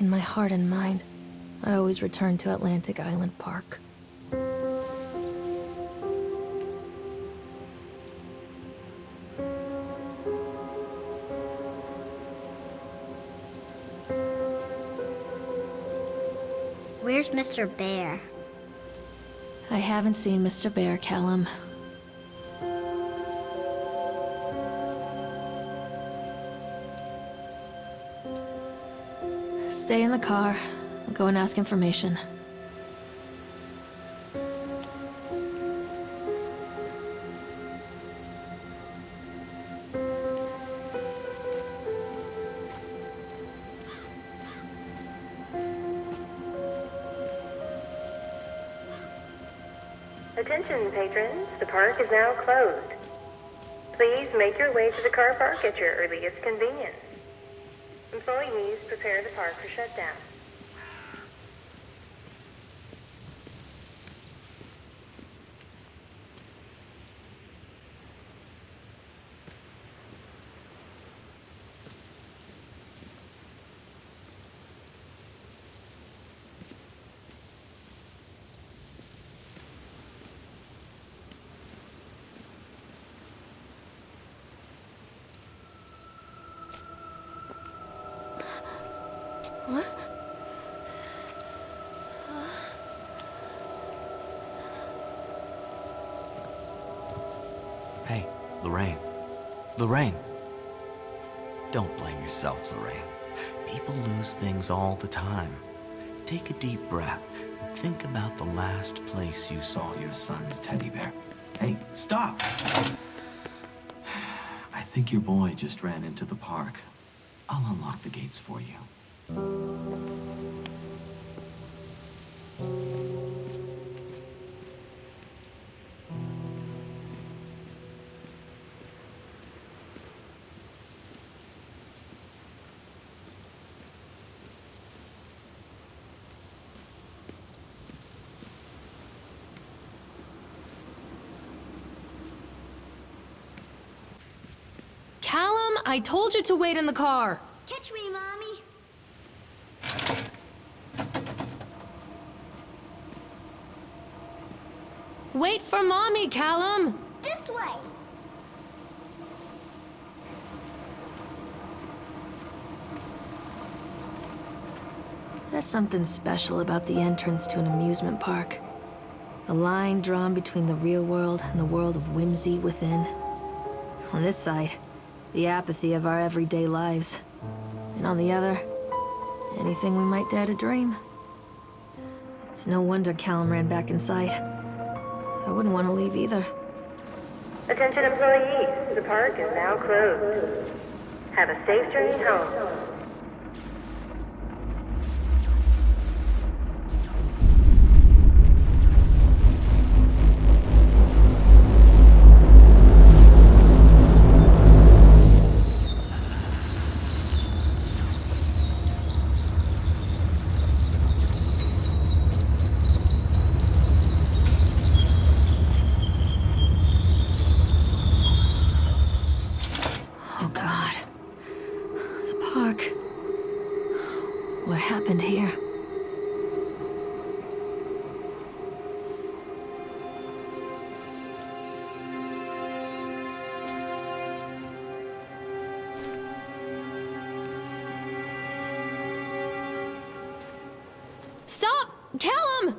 In my heart and mind, I always return to Atlantic Island Park. Where's Mr. Bear? I haven't seen Mr. Bear, Callum. Stay in the car. I'll go and ask information. Attention, patrons. The park is now closed. Please make your way to the car park at your earliest convenience. Employees prepare the park for shutdown. What? Hey, Lorraine. Lorraine! Don't blame yourself, Lorraine. People lose things all the time. Take a deep breath and think about the last place you saw your son's teddy bear. Hey, stop! I think your boy just ran into the park. I'll unlock the gates for you. Callum, I told you to wait in the car. Catch me, Mommy. Wait for Mommy, Callum! This way. There's something special about the entrance to an amusement park. A line drawn between the real world and the world of whimsy within. On this side, the apathy of our everyday lives. And on the other, anything we might dare to dream. It's no wonder Callum ran back inside. I wouldn't want to leave either. Attention employees, the park is now closed. Have a safe journey home. Oh God. The park. What happened here? Stop! Callum!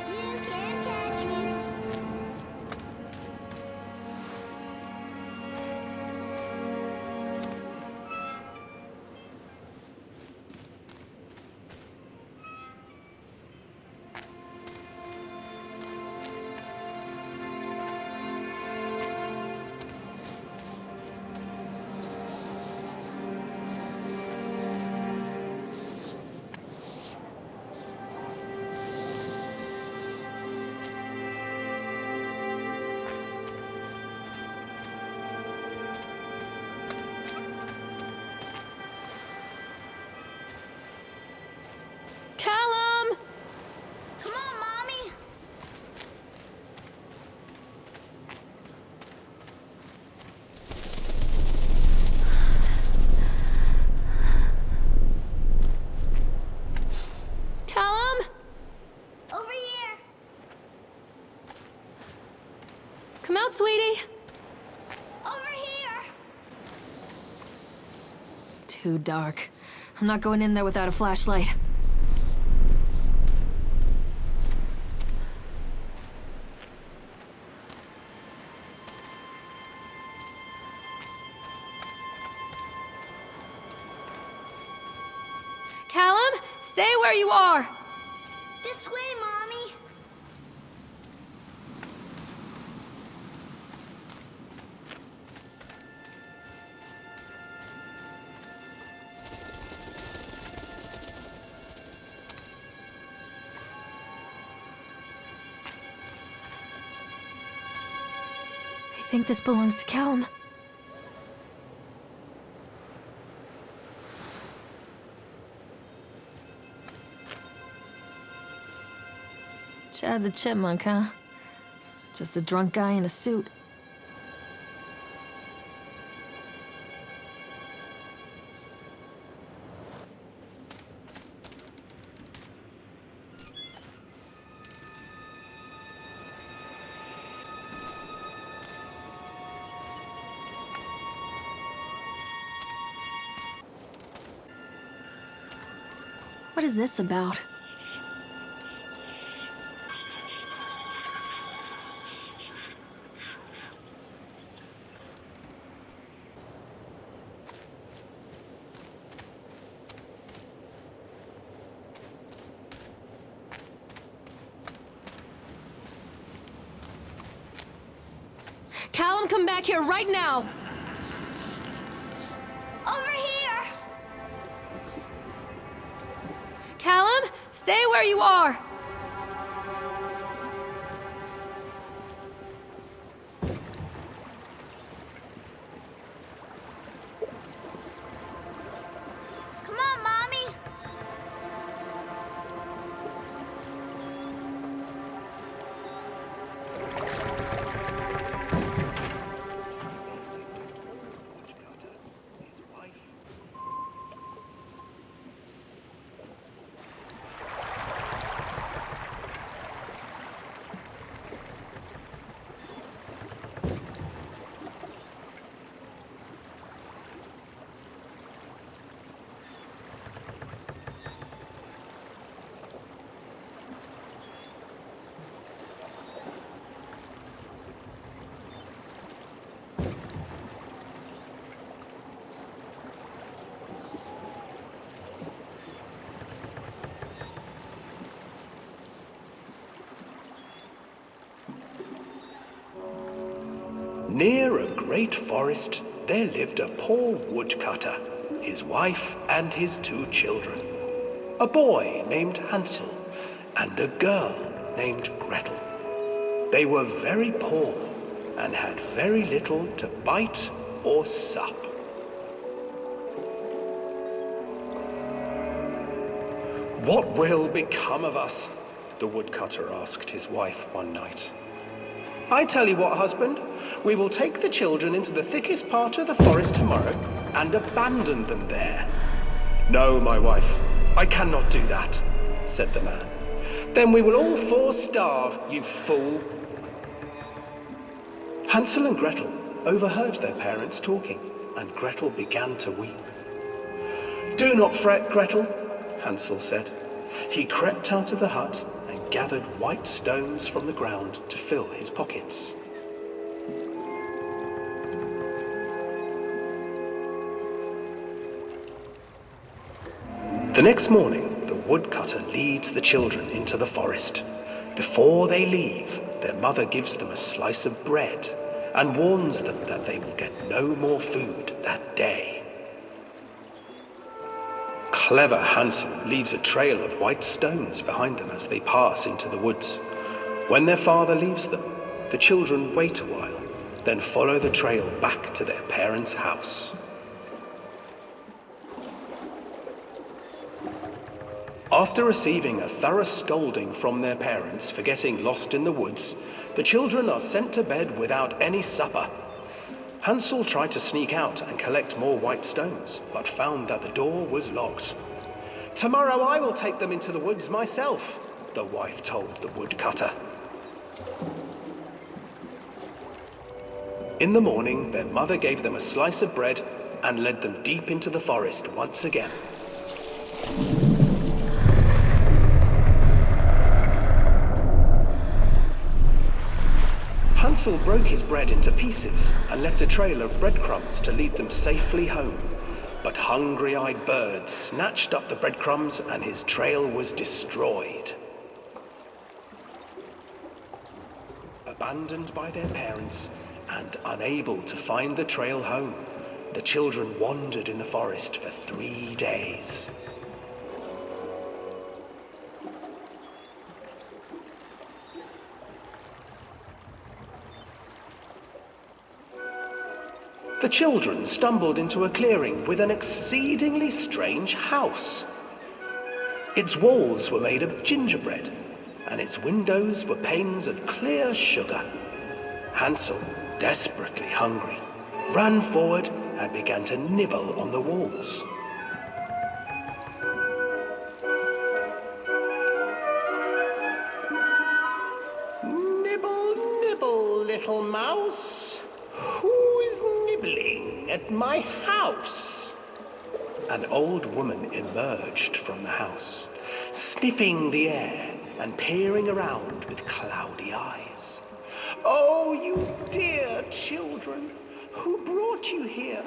You can't catch me. out, sweetie? Over here! Too dark. I'm not going in there without a flashlight. Callum, stay where you are! This way, Mommy! I think this belongs to Callum. Chad the Chipmunk, huh? Just a drunk guy in a suit. What is this about? Callum, come back here right now! Over here! Callum, stay where you are! Come on, Mommy! Near a great forest, there lived a poor woodcutter, his wife and his 2 children. A boy named Hansel and a girl named Gretel. They were very poor and had very little to bite or sup. "What will become of us?" the woodcutter asked his wife one night. "I tell you what, husband, we will take the children into the thickest part of the forest tomorrow and abandon them there." "No, my wife, I cannot do that," said the man. "Then we will all 4 starve, you fool." Hansel and Gretel overheard their parents talking, and Gretel began to weep. "Do not fret, Gretel," Hansel said. He crept out of the hut and gathered white stones from the ground to fill his pockets. The next morning, the woodcutter leads the children into the forest. Before they leave, their mother gives them a slice of bread and warns them that they will get no more food that day. Clever Hansel leaves a trail of white stones behind them as they pass into the woods. When their father leaves them, the children wait a while, then follow the trail back to their parents' house. After receiving a thorough scolding from their parents for getting lost in the woods, the children are sent to bed without any supper. Hansel tried to sneak out and collect more white stones, but found that the door was locked. "Tomorrow I will take them into the woods myself," the wife told the woodcutter. In the morning, their mother gave them a slice of bread and led them deep into the forest once again. Hansel broke his bread into pieces and left a trail of breadcrumbs to lead them safely home. But hungry-eyed birds snatched up the breadcrumbs and his trail was destroyed. Abandoned by their parents and unable to find the trail home, the children wandered in the forest for 3 days. The children stumbled into a clearing with an exceedingly strange house. Its walls were made of gingerbread, and its windows were panes of clear sugar. Hansel, desperately hungry, ran forward and began to nibble on the walls. Nibble, nibble, little mouse. Who's nibbling at my house? An old woman emerged from the house, sniffing the air and peering around with cloudy eyes. Oh, you dear children, who brought you here?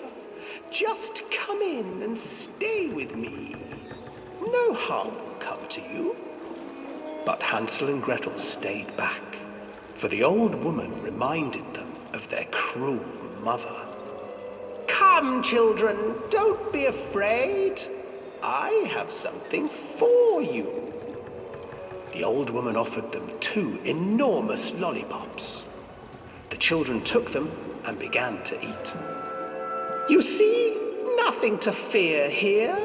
Just come in and stay with me. No harm will come to you. But Hansel and Gretel stayed back, for the old woman reminded them of their cruel mother. Come, children, don't be afraid. I have something for you. The old woman offered them 2 enormous lollipops. The children took them and began to eat. You see, nothing to fear here.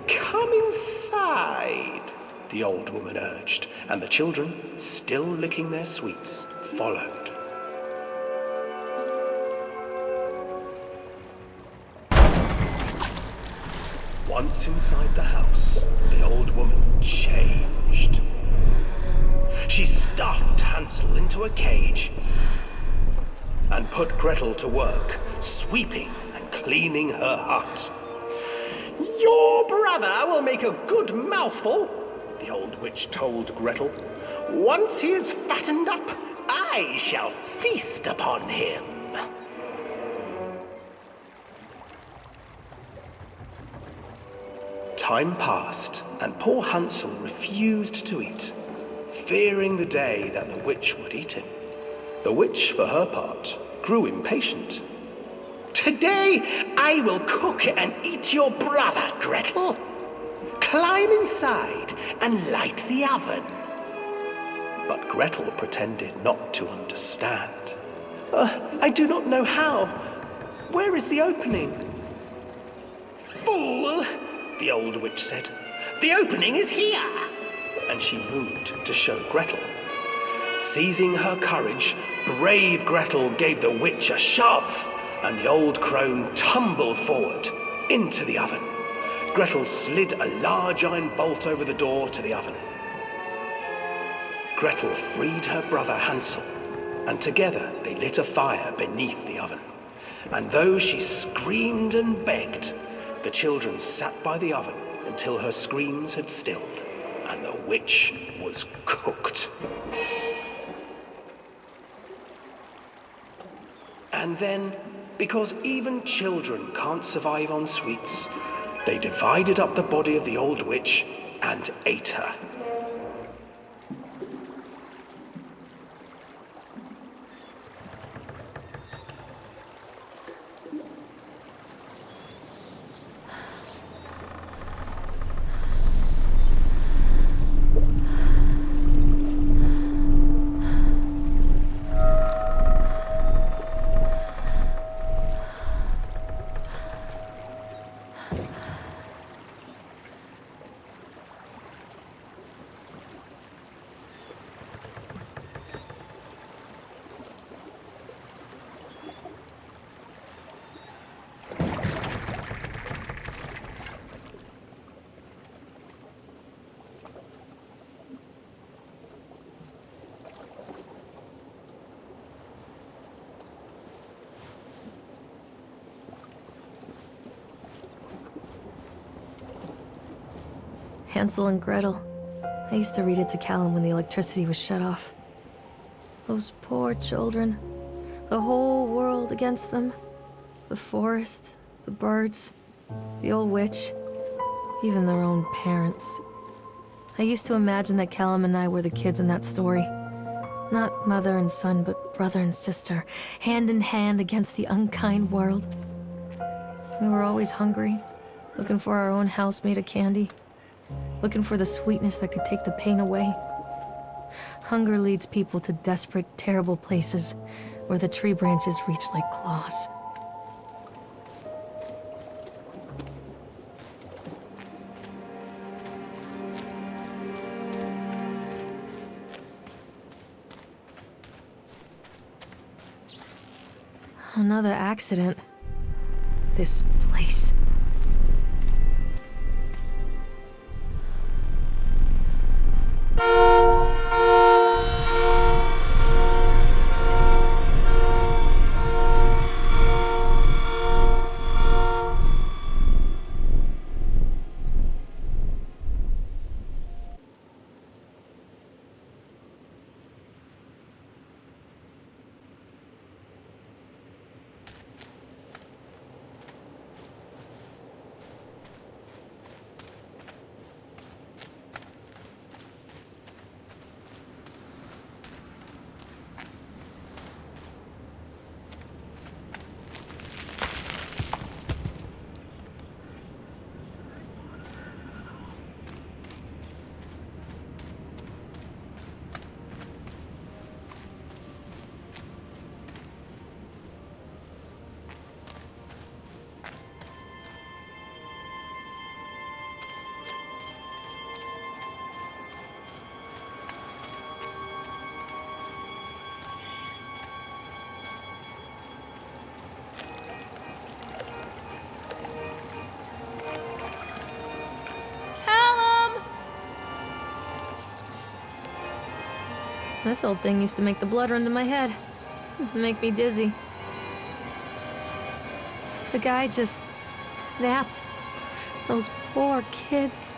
Come inside, the old woman urged, and the children, still licking their sweets, followed. Once inside the house, the old woman changed. She stuffed Hansel into a cage and put Gretel to work, sweeping and cleaning her hut. Your brother will make a good mouthful, the old witch told Gretel. Once he is fattened up, I shall feast upon him. Time passed, and poor Hansel refused to eat, fearing the day that the witch would eat him. The witch, for her part, grew impatient. Today I will cook and eat your brother, Gretel. Climb inside and light the oven. But Gretel pretended not to understand. I do not know how. Where is the opening? Fool, the old witch said. The opening is here. And she moved to show Gretel. Seizing her courage, brave Gretel gave the witch a shove, and the old crone tumbled forward into the oven. Gretel slid a large iron bolt over the door to the oven. Gretel freed her brother Hansel, and together they lit a fire beneath the oven. And though she screamed and begged, the children sat by the oven until her screams had stilled, and the witch was cooked. And then, because even children can't survive on sweets, they divided up the body of the old witch and ate her. Hansel and Gretel. I used to read it to Callum when the electricity was shut off. Those poor children. The whole world against them. The forest, the birds, the old witch, even their own parents. I used to imagine that Callum and I were the kids in that story. Not mother and son, but brother and sister, hand in hand against the unkind world. We were always hungry, looking for our own house made of candy, looking for the sweetness that could take the pain away. Hunger leads people to desperate, terrible places where the tree branches reach like claws. Another accident. This place. This old thing used to make the blood run to my head. Make me dizzy. The guy just snapped. Those poor kids.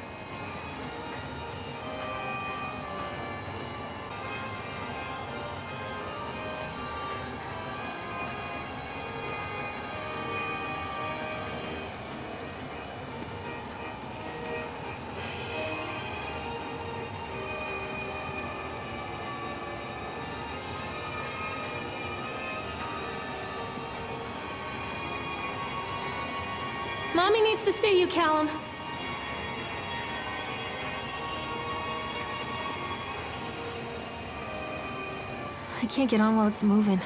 Mommy needs to see you, Callum. I can't get on while it's moving.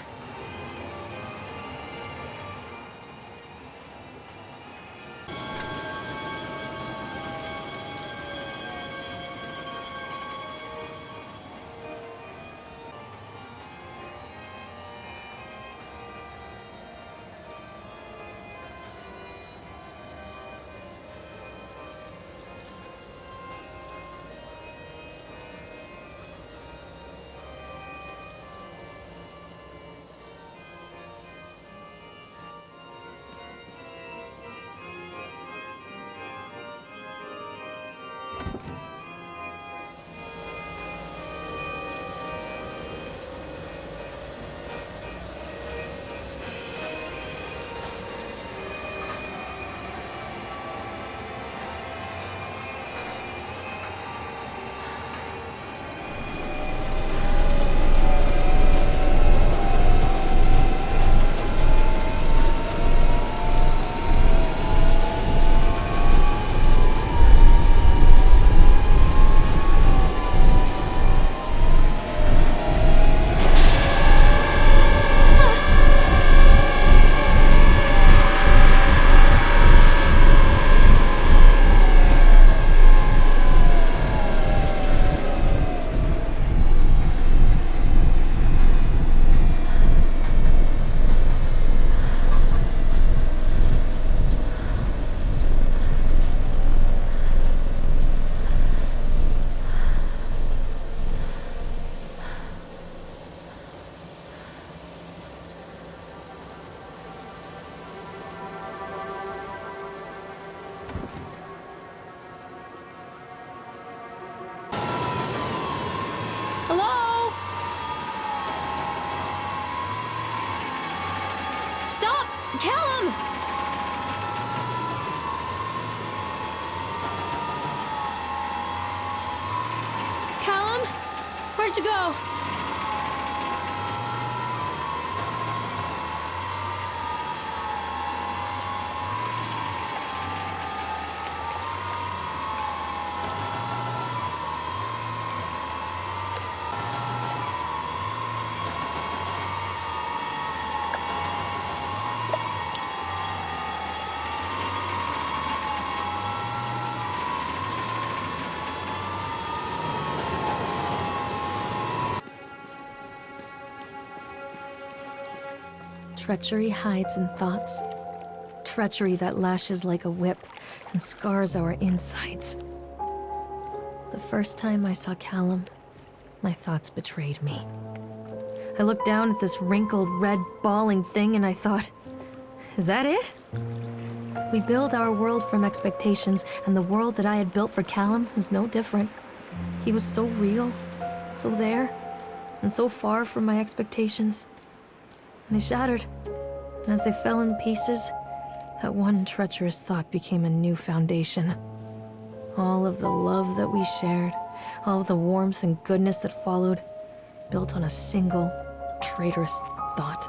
Callum! Callum? Where'd you go? Treachery hides in thoughts. Treachery that lashes like a whip and scars our insides. The first time I saw Callum, my thoughts betrayed me. I looked down at this wrinkled, red, bawling thing and I thought, is that it? We build our world from expectations, and the world that I had built for Callum was no different. He was so real, so there, and so far from my expectations. They shattered, and as they fell in pieces, that one treacherous thought became a new foundation. All of the love that we shared, all of the warmth and goodness that followed, built on a single, traitorous thought.